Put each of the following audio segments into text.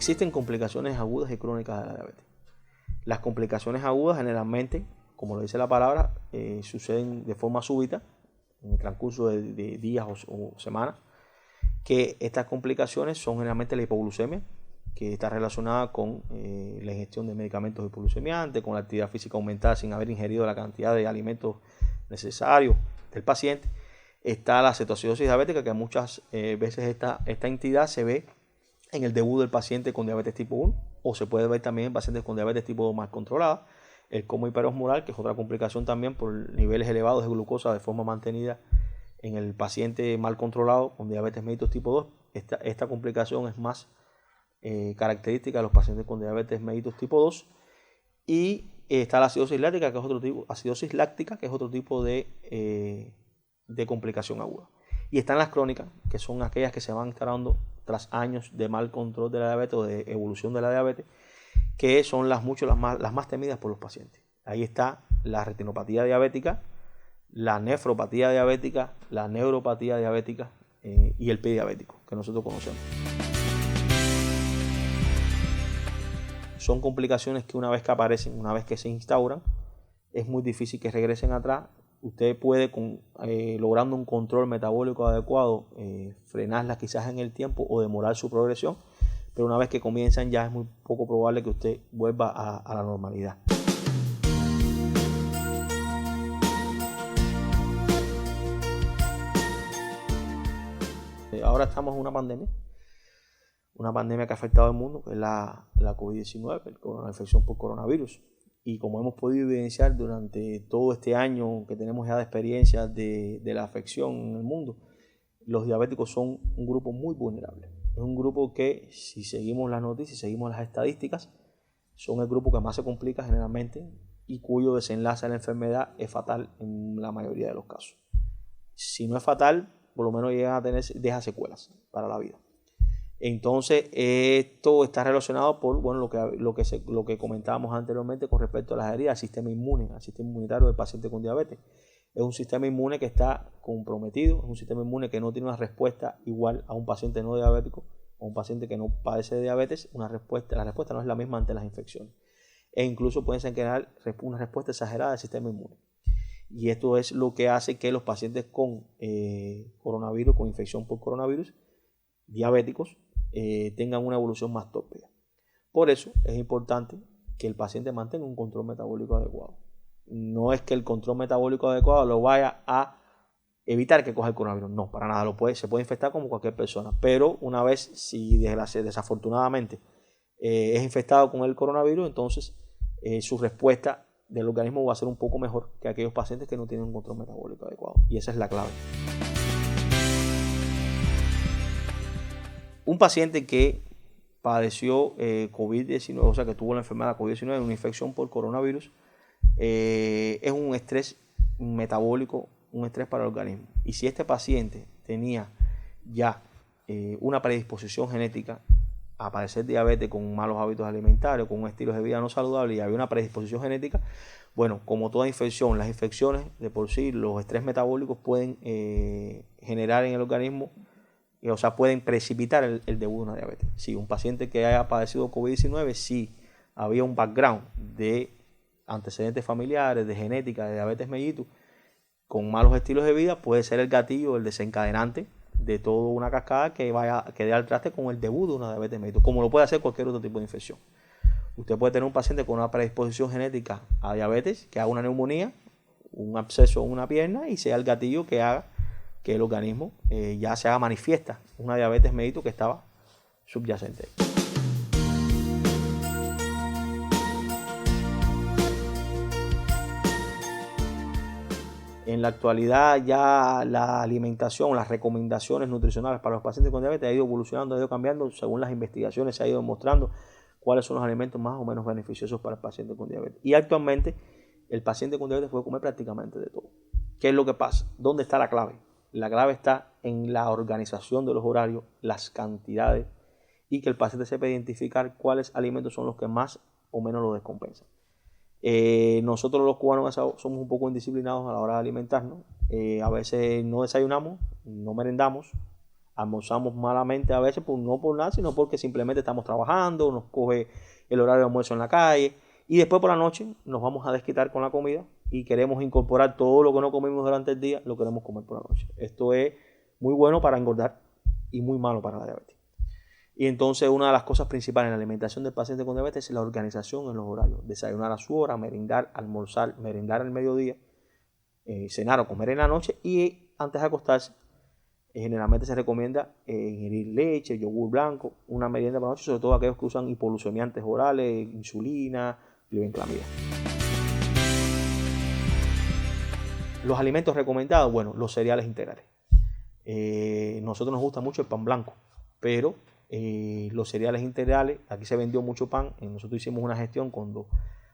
Existen complicaciones agudas y crónicas de la diabetes. Las complicaciones agudas generalmente, como lo dice la palabra, suceden de forma súbita en el transcurso de días o semanas, que estas complicaciones son generalmente la hipoglucemia, que está relacionada con la ingestión de medicamentos hipoglucemiantes, con la actividad física aumentada sin haber ingerido la cantidad de alimentos necesarios del paciente. Está la cetoacidosis diabética, que muchas veces esta entidad se ve en el debut del paciente con diabetes tipo 1, o se puede ver también en pacientes con diabetes tipo 2 mal controlada. El coma hiperosmolar, que es otra complicación también por niveles elevados de glucosa de forma mantenida en el paciente mal controlado con diabetes mellitus tipo 2. Esta complicación es más característica de los pacientes con diabetes mellitus tipo 2. Y está la acidosis láctica, que es otro tipo de complicación aguda. Y están las crónicas, que son aquellas que se van instalando tras años de mal control de la diabetes o de evolución de la diabetes, que son las más temidas por los pacientes. Ahí está la retinopatía diabética, la nefropatía diabética, la neuropatía diabética y el pie diabético, que nosotros conocemos. Son complicaciones que una vez que aparecen, una vez que se instauran, es muy difícil que regresen atrás. Usted puede, logrando un control metabólico adecuado, frenarlas quizás en el tiempo o demorar su progresión, pero una vez que comienzan ya es muy poco probable que usted vuelva a la normalidad. Ahora estamos en una pandemia que ha afectado al mundo, que es la COVID-19, la infección por coronavirus. Y como hemos podido evidenciar durante todo este año que tenemos ya de experiencia de la afección en el mundo, los diabéticos son un grupo muy vulnerable. Es un grupo que, si seguimos las noticias, seguimos las estadísticas, son el grupo que más se complica generalmente y cuyo desenlace de la enfermedad es fatal en la mayoría de los casos. Si no es fatal, por lo menos deja secuelas para la vida. Entonces, esto está relacionado por lo que comentábamos anteriormente con respecto a las heridas, al sistema inmune, al sistema inmunitario del paciente con diabetes. Es un sistema inmune que está comprometido, es un sistema inmune que no tiene una respuesta igual a un paciente no diabético o a un paciente que no padece de diabetes. La respuesta no es la misma ante las infecciones. E incluso pueden generar una respuesta exagerada del sistema inmune. Y esto es lo que hace que los pacientes con coronavirus, con infección por coronavirus, diabéticos, tengan una evolución más tópica. Por eso es importante que el paciente mantenga un control metabólico adecuado. No es que el control metabólico adecuado lo vaya a evitar que coja el coronavirus. No, para nada. Se puede infectar como cualquier persona. Pero una vez, si desafortunadamente es infectado con el coronavirus, entonces su respuesta del organismo va a ser un poco mejor que aquellos pacientes que no tienen un control metabólico adecuado. Y esa es la clave. Un paciente que padeció COVID-19, o sea que tuvo la enfermedad COVID-19, una infección por coronavirus, es un estrés metabólico, un estrés para el organismo. Y si este paciente tenía ya una predisposición genética a padecer diabetes con malos hábitos alimentarios, con un estilo de vida no saludable y había una predisposición genética, bueno, como toda infección, las infecciones de por sí, los estrés metabólicos pueden generar en el organismo, o sea, pueden precipitar el debut de una diabetes. Si un paciente que haya padecido COVID-19, si había un background de antecedentes familiares, de genética, de diabetes mellitus, con malos estilos de vida, puede ser el gatillo, el desencadenante de toda una cascada que dé al traste con el debut de una diabetes mellitus, como lo puede hacer cualquier otro tipo de infección. Usted puede tener un paciente con una predisposición genética a diabetes, que haga una neumonía, un absceso en una pierna y sea el gatillo que haga que el organismo ya se haga manifiesta una diabetes mellitus que estaba subyacente. En la actualidad ya la alimentación, las recomendaciones nutricionales para los pacientes con diabetes ha ido evolucionando, ha ido cambiando. Según las investigaciones se ha ido demostrando cuáles son los alimentos más o menos beneficiosos para el paciente con diabetes. Y actualmente el paciente con diabetes puede comer prácticamente de todo. ¿Qué es lo que pasa? ¿Dónde está la clave? La clave está en la organización de los horarios, las cantidades y que el paciente sepa identificar cuáles alimentos son los que más o menos lo descompensan. Nosotros los cubanos somos un poco indisciplinados a la hora de alimentarnos. A veces no desayunamos, no merendamos Almorzamos malamente a veces, no por nada, sino porque simplemente estamos trabajando, nos coge el horario de almuerzo en la calle, y después por la noche nos vamos a desquitar con la comida y queremos incorporar todo lo que no comimos durante el día, lo queremos comer por la noche. Esto es muy bueno para engordar y muy malo para la diabetes. Y entonces una de las cosas principales en la alimentación del paciente con diabetes es la organización en los horarios. Desayunar a su hora, merendar, almorzar, merendar al mediodía, cenar o comer en la noche, y antes de acostarse generalmente se recomienda ingerir leche, yogur blanco, una merienda para la noche, sobre todo aquellos que usan hipoglucemiantes orales, insulina, glibenclamida. Los alimentos recomendados, bueno, los cereales integrales. Nosotros nos gusta mucho el pan blanco, pero los cereales integrales, aquí se vendió mucho pan, nosotros hicimos una gestión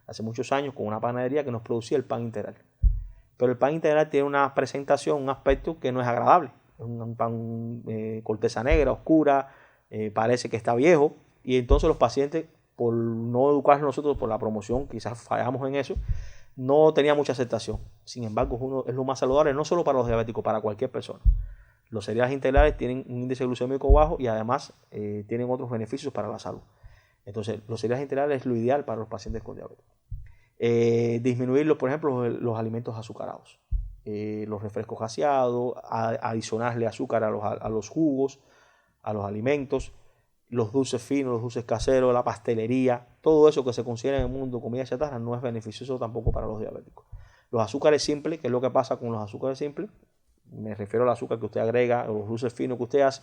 hace muchos años con una panadería que nos producía el pan integral. Pero el pan integral tiene una presentación, un aspecto que no es agradable. Es un pan corteza negra, oscura, parece que está viejo, y entonces los pacientes, por no educarnos nosotros por la promoción, quizás fallamos en eso, no tenía mucha aceptación. Sin embargo, es lo más saludable, no solo para los diabéticos, para cualquier persona. Los cereales integrales tienen un índice glucémico bajo y además tienen otros beneficios para la salud. Entonces, los cereales integrales es lo ideal para los pacientes con diabetes. Disminuir, por ejemplo, los alimentos azucarados. Los refrescos gaseados, adicionarle azúcar a los jugos, a los alimentos, los dulces finos, los dulces caseros, la pastelería, todo eso que se considera en el mundo comida chatarra no es beneficioso tampoco para los diabéticos. Los azúcares simples, ¿qué es lo que pasa con los azúcares simples? Me refiero al azúcar que usted agrega, o los dulces finos que usted hace,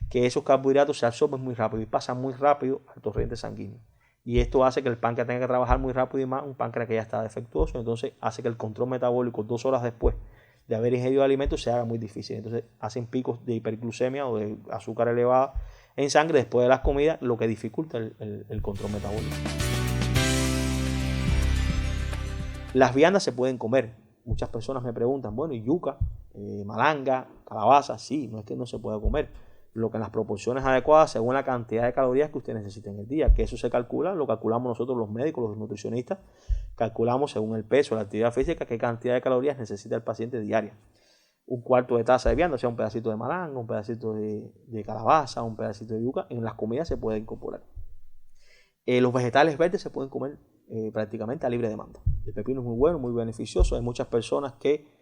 que esos carbohidratos se absorben muy rápido y pasan muy rápido al torrente sanguíneo. Y esto hace que el páncreas tenga que trabajar muy rápido, y más un páncreas que ya está defectuoso, entonces hace que el control metabólico 2 horas después de haber ingerido alimentos se haga muy difícil. Entonces hacen picos de hiperglucemia o de azúcar elevada en sangre después de las comidas, lo que dificulta el control metabólico. Las viandas se pueden comer. Muchas personas me preguntan, bueno, ¿y yuca, malanga, calabaza? Sí, no es que no se pueda comer. Lo que en las proporciones adecuadas según la cantidad de calorías que usted necesita en el día, que eso se calcula, lo calculamos nosotros los médicos, los nutricionistas, calculamos según el peso, la actividad física, qué cantidad de calorías necesita el paciente diaria. Un cuarto de taza de vianda, o sea, un pedacito de malanga, un pedacito de calabaza, un pedacito de yuca, en las comidas se puede incorporar. Los vegetales verdes se pueden comer prácticamente a libre demanda. El pepino es muy bueno, muy beneficioso. Hay muchas personas que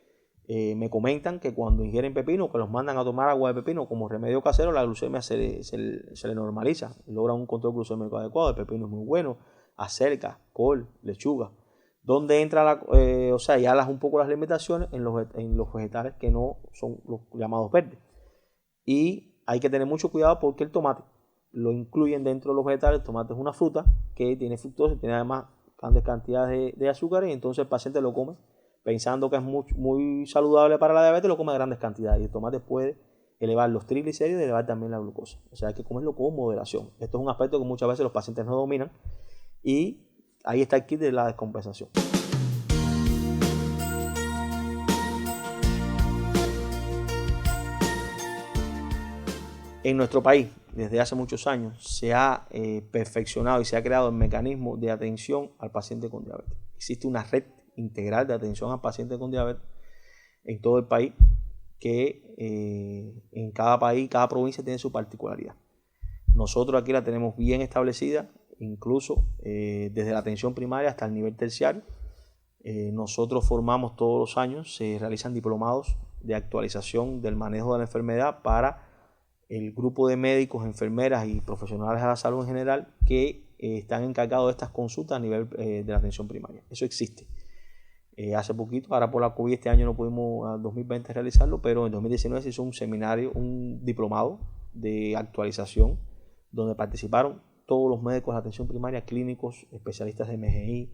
me comentan que cuando ingieren pepino, que los mandan a tomar agua de pepino como remedio casero, la glucemia se le normaliza, logra un control glucémico adecuado. El pepino es muy bueno, acelga, col, lechuga. Donde entra ya un poco las limitaciones en los vegetales que no son los llamados verdes. Y hay que tener mucho cuidado porque el tomate lo incluyen dentro de los vegetales. El tomate es una fruta que tiene fructosa, tiene además grandes cantidades de azúcar, y entonces el paciente lo come pensando que es muy saludable para la diabetes, lo come a grandes cantidades, y el tomate puede elevar los triglicéridos y elevar también la glucosa. O sea, hay que comerlo con moderación. Esto es un aspecto que muchas veces los pacientes no dominan, y ahí está el kit de la descompensación. En nuestro país, desde hace muchos años, se ha perfeccionado y se ha creado el mecanismo de atención al paciente con diabetes. Existe una red integral de atención al paciente con diabetes en todo el país, que en cada país, cada provincia tiene su particularidad. Nosotros aquí la tenemos bien establecida, incluso desde la atención primaria hasta el nivel terciario. Nosotros formamos todos los años, se realizan diplomados de actualización del manejo de la enfermedad para el grupo de médicos, enfermeras y profesionales de la salud en general que están encargados de estas consultas a nivel de la atención primaria. Eso existe. Hace poquito, ahora por la COVID este año no pudimos, en 2020, realizarlo, pero en 2019 se hizo un seminario, un diplomado de actualización donde participaron todos los médicos de atención primaria, clínicos, especialistas de MGI,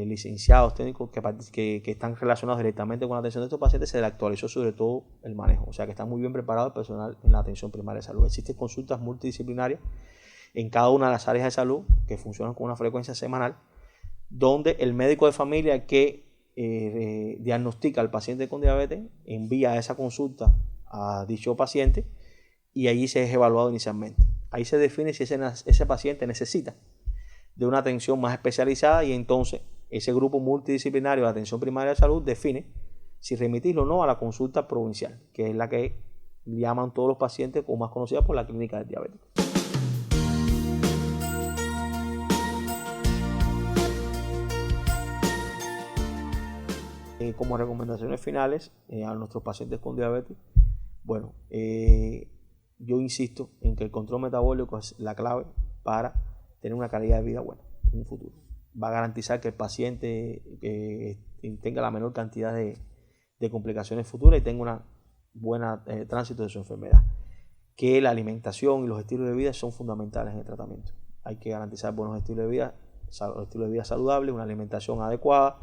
licenciados, técnicos que están relacionados directamente con la atención de estos pacientes. Se le actualizó sobre todo el manejo, o sea que está muy bien preparado el personal en la atención primaria de salud. Existen consultas multidisciplinarias en cada una de las áreas de salud que funcionan con una frecuencia semanal, donde el médico de familia que diagnostica al paciente con diabetes envía esa consulta a dicho paciente y allí se es evaluado inicialmente. Ahí se define si ese paciente necesita de una atención más especializada, y entonces ese grupo multidisciplinario de atención primaria de salud define si remitirlo o no a la consulta provincial, que es la que llaman todos los pacientes, como más conocida por la clínica del diabético. Como recomendaciones finales a nuestros pacientes con diabetes, bueno, yo insisto en que el control metabólico es la clave para tener una calidad de vida buena en un futuro. Va a garantizar que el paciente tenga la menor cantidad de complicaciones futuras y tenga una buena tránsito de su enfermedad. Que la alimentación y los estilos de vida son fundamentales en el tratamiento. Hay que garantizar buenos estilos de vida saludables, una alimentación adecuada,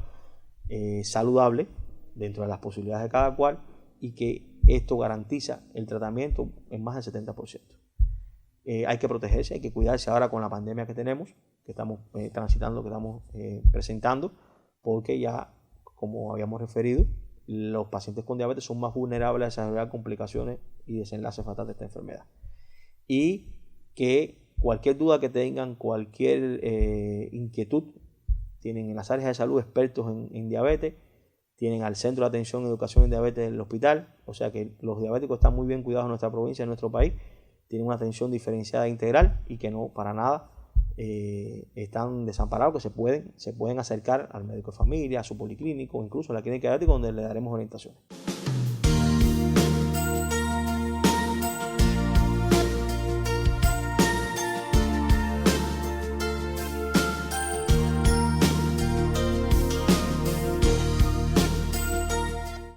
saludable dentro de las posibilidades de cada cual, y que esto garantiza el tratamiento en más del 70%. Hay que protegerse, hay que cuidarse ahora con la pandemia que tenemos, que estamos transitando, que estamos presentando, porque ya, como habíamos referido, los pacientes con diabetes son más vulnerables a desarrollar complicaciones y desenlaces fatales de esta enfermedad. Y que cualquier duda que tengan, cualquier inquietud, tienen en las áreas de salud expertos en diabetes, tienen al Centro de Atención y Educación en Diabetes del hospital, o sea que los diabéticos están muy bien cuidados en nuestra provincia, en nuestro país, tienen una atención diferenciada e integral y que no para nada están desamparados, que se pueden acercar al médico de familia, a su policlínico, incluso a la clínica diabética, donde le daremos orientación.